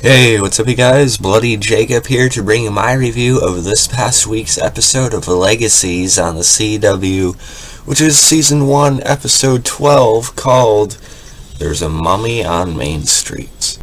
Hey, what's up, you guys? Bloody Jacob here to bring you my review of this past week's episode of Legacies on the CW, which is Season 1, Episode 12, called There's a Mummy on Main Street.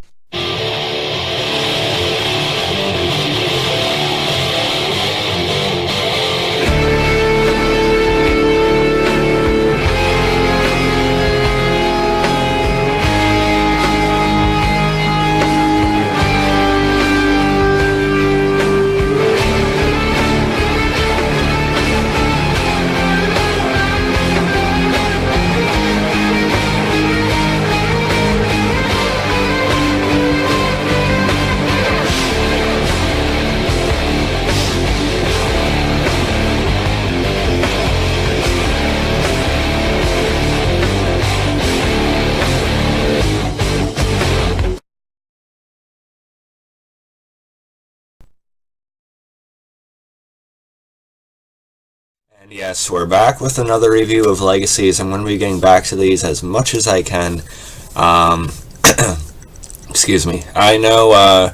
And yes, we're back with another review of Legacies. I'm going to be getting back to these as much as I can. Um, excuse me. I know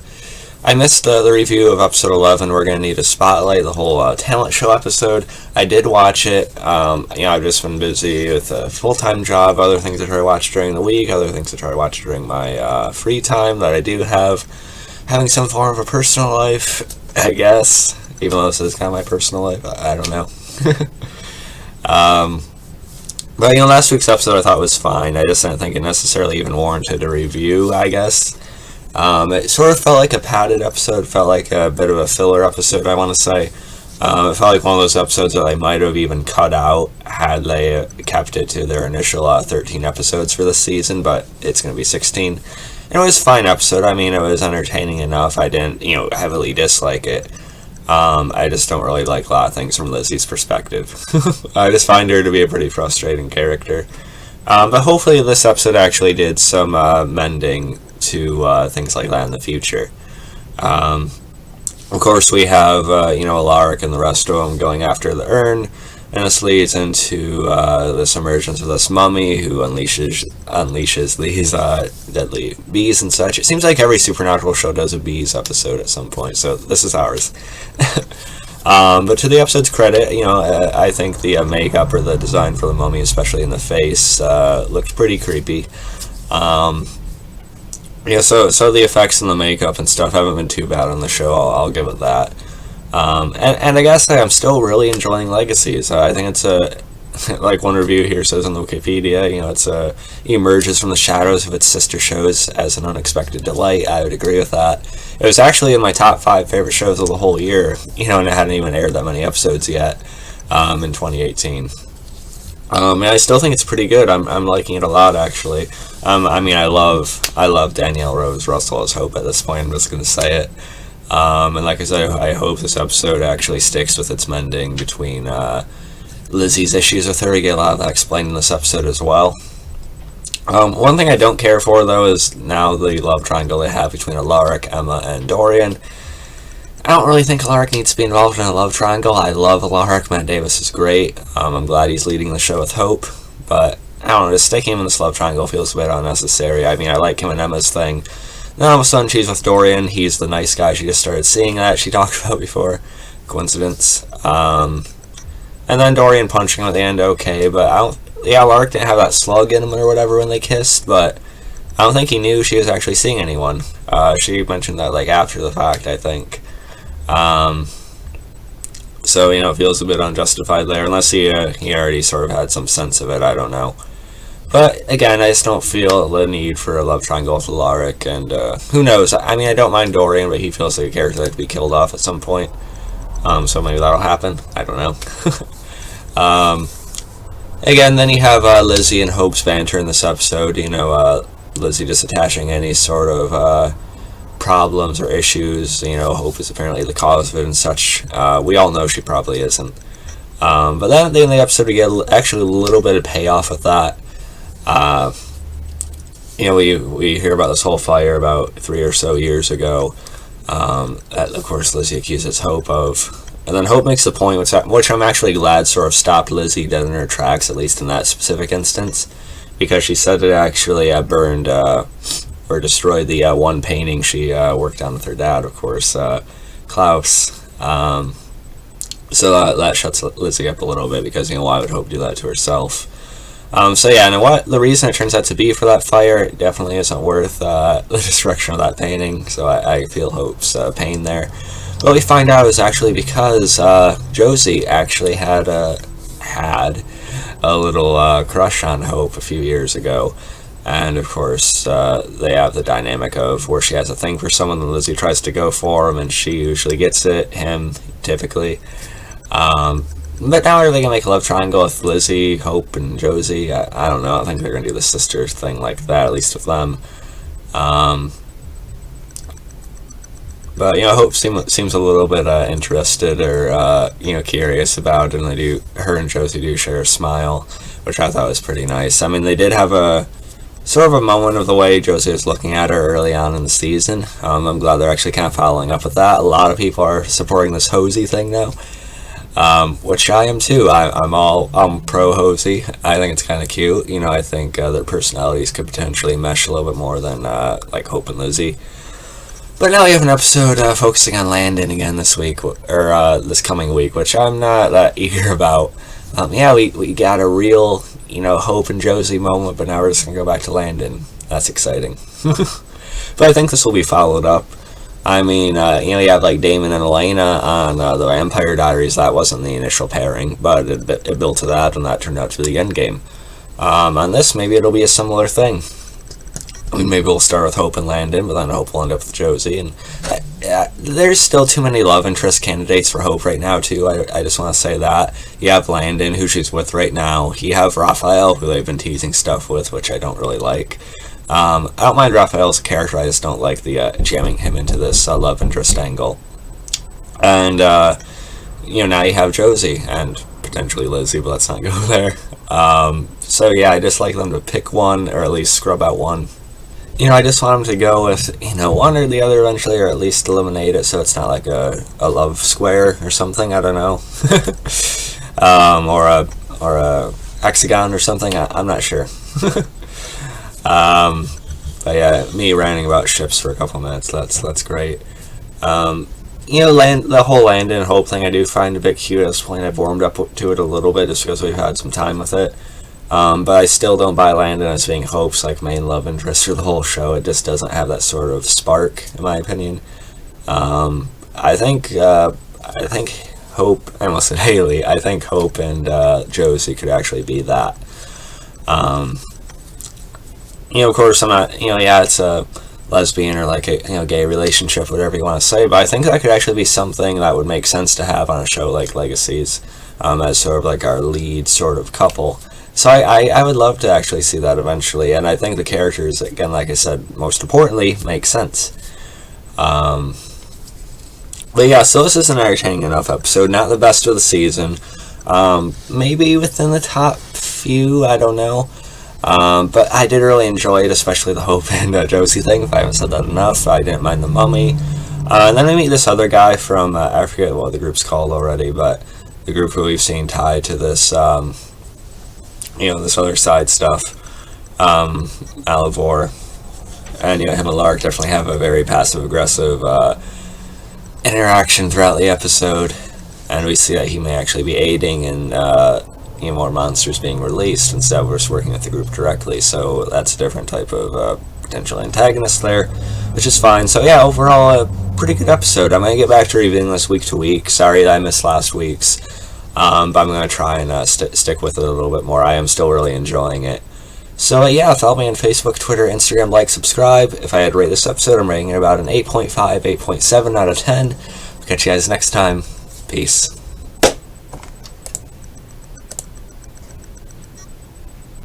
I missed the review of episode 11. We're going to need to spotlight the whole talent show episode. I did watch it. I've just been busy with a full-time job, other things I try to watch during the week, other things I try to watch during my free time that I do have. Having some form of a personal life, I guess. Even though this is kind of my personal life, I don't know. But last week's episode I thought was fine. I just didn't think it necessarily even warranted a review, I guess. It sort of felt like a padded episode, felt like a bit of a filler episode, I want to say. It felt like one of those episodes that they might have even cut out had they kept it to their initial 13 episodes for this season, but it's going to be 16. And it was a fine episode. I mean, it was entertaining enough. I didn't, heavily dislike it. I just don't really like a lot of things from Lizzie's perspective. I just find her to be a pretty frustrating character. But hopefully this episode actually did some mending to things like that in the future. Of course, we have, Alaric and the rest of them going after the urn, and this leads into this emergence of this mummy who unleashes these deadly bees and such. It seems like every Supernatural show does a bees episode at some point, so this is ours. But to the episode's credit, I think the makeup or the design for the mummy, especially in the face, looked pretty creepy. So the effects and the makeup and stuff haven't been too bad on the show. I'll give it that. And I guess I'm still really enjoying Legacies. I think it's like one review here says on the Wikipedia, it emerges from the shadows of its sister shows as an unexpected delight. I would agree with that. It was actually in my top 5 favorite shows of the whole year, and it hadn't even aired that many episodes yet, in 2018. And I still think it's pretty good. I'm liking it a lot, actually. I love Danielle Rose Russell as Hope at this point. I'm just going to say it. And like I said, I hope this episode actually sticks with its mending between Lizzie's issues with her. We get a lot of that explained in this episode as well. One thing I don't care for, though, is now the love triangle they have between Alaric, Emma, and Dorian. I don't really think Alaric needs to be involved in a love triangle. I love Alaric. Matt Davis is great. I'm glad he's leading the show with Hope. But, I don't know, just sticking him in this love triangle feels a bit unnecessary. I mean, I like him and Emma's thing. Then all of a sudden she's with Dorian. He's the nice guy she just started seeing that she talked about before. Coincidence. And then Dorian punching him at the end, okay. But Alaric didn't have that slug in him or whatever when they kissed. But I don't think he knew she was actually seeing anyone. She mentioned that after the fact, I think. So, it feels a bit unjustified there, unless he already sort of had some sense of it, I don't know. But, again, I just don't feel the need for a love triangle with Alaric, and, who knows, I mean, I don't mind Dorian, but he feels like a character that could be killed off at some point, so maybe that'll happen, I don't know. Again, then you have, Lizzie and Hope's banter in this episode, Lizzie just attaching any sort of, problems or issues. Hope is apparently the cause of it and such. We all know she probably isn't. But then at the end of the episode, we get actually a little bit of payoff with that. We hear about this whole fire about 3 or so years ago. That, of course, Lizzie accuses Hope of. And then Hope makes the point, which I'm actually glad sort of stopped Lizzie dead in her tracks, at least in that specific instance, because she said it actually burned, or or destroy the one painting she worked on with her dad, of course, Klaus. So that shuts Lizzie up a little bit, because, why would Hope do that to herself? So yeah, and what the reason it turns out to be for that fire definitely isn't worth the destruction of that painting, so I feel Hope's pain there. What we find out is actually because Josie actually had a little crush on Hope a few years ago, and of course they have the dynamic of where she has a thing for someone and Lizzie tries to go for him, and she usually gets him typically. But now are they gonna make a love triangle with Lizzie, Hope, and Josie? I don't know. I think they're gonna do the sister thing like that, at least with them. But Hope seems a little bit interested or curious about it, and her and Josie do share a smile, which I thought was pretty nice. I mean, they did have a sort of a moment of the way Josie was looking at her early on in the season. I'm glad they're actually kind of following up with that. A lot of people are supporting this Hosey thing now, which I am too. I'm pro Hosey. I think it's kind of cute. I think their personalities could potentially mesh a little bit more than like Hope and Lizzie. But now we have an episode focusing on Landon again this week, or this coming week, which I'm not that eager about. We got a real, Hope and Josie moment, but now we're just going to go back to Landon. That's exciting. But I think this will be followed up. I mean, you have like Damon and Elena on the Vampire Diaries. That wasn't the initial pairing, but it built to that, and that turned out to be the end game. On this, maybe it'll be a similar thing. Maybe we'll start with Hope and Landon, but then Hope will end up with Josie. And there's still too many love interest candidates for Hope right now, too. I just want to say that. You have Landon, who she's with right now. You have Raphael, who they've been teasing stuff with, which I don't really like. I don't mind Raphael's character, I just don't like the jamming him into this love interest angle. And, now you have Josie, and potentially Lizzie, but let's not go there. So yeah, I just like them to pick one, or at least scrub out one. I just want them to go with, one or the other eventually, or at least eliminate it so it's not like a love square or something, I don't know. or a hexagon or something, I'm not sure. But yeah, me ranting about ships for a couple minutes, that's great. The whole Landon and Hope thing I do find a bit cute. At this point I've warmed up to it a little bit just because we've had some time with it. But I still don't buy Landon as being Hope's main love interest for the whole show. It just doesn't have that sort of spark, in my opinion. I think Hope, I almost said Haley, I think Hope and Josie could actually be that. Of course I'm not, it's a lesbian or a gay relationship, whatever you want to say, but I think that could actually be something that would make sense to have on a show like Legacies, as sort of our lead sort of couple. So I would love to actually see that eventually, and I think the characters, again, like I said, most importantly, make sense. But yeah, so this is an entertaining enough episode. Not the best of the season. Maybe within the top few, I don't know. But I did really enjoy it, especially the Hope and Josie thing. If I haven't said that enough, I didn't mind the mummy. And then I meet this other guy from, I forget what the group's called already, but the group who we've seen tied to this, this other side stuff, Alivor, and him and Lark definitely have a very passive-aggressive interaction throughout the episode, and we see that he may actually be aiding in more monsters being released instead of just working with the group directly. So that's a different type of potential antagonist there, which is fine. So yeah, overall a pretty good episode. I'm gonna get back to reviewing this week to week. Sorry that I missed last week's. But I'm going to try and stick with it a little bit more. I am still really enjoying it. So yeah, follow me on Facebook, Twitter, Instagram, subscribe. If I had to rate this episode, I'm rating it about an 8.5, 8.7 out of 10. I'll catch you guys next time. Peace.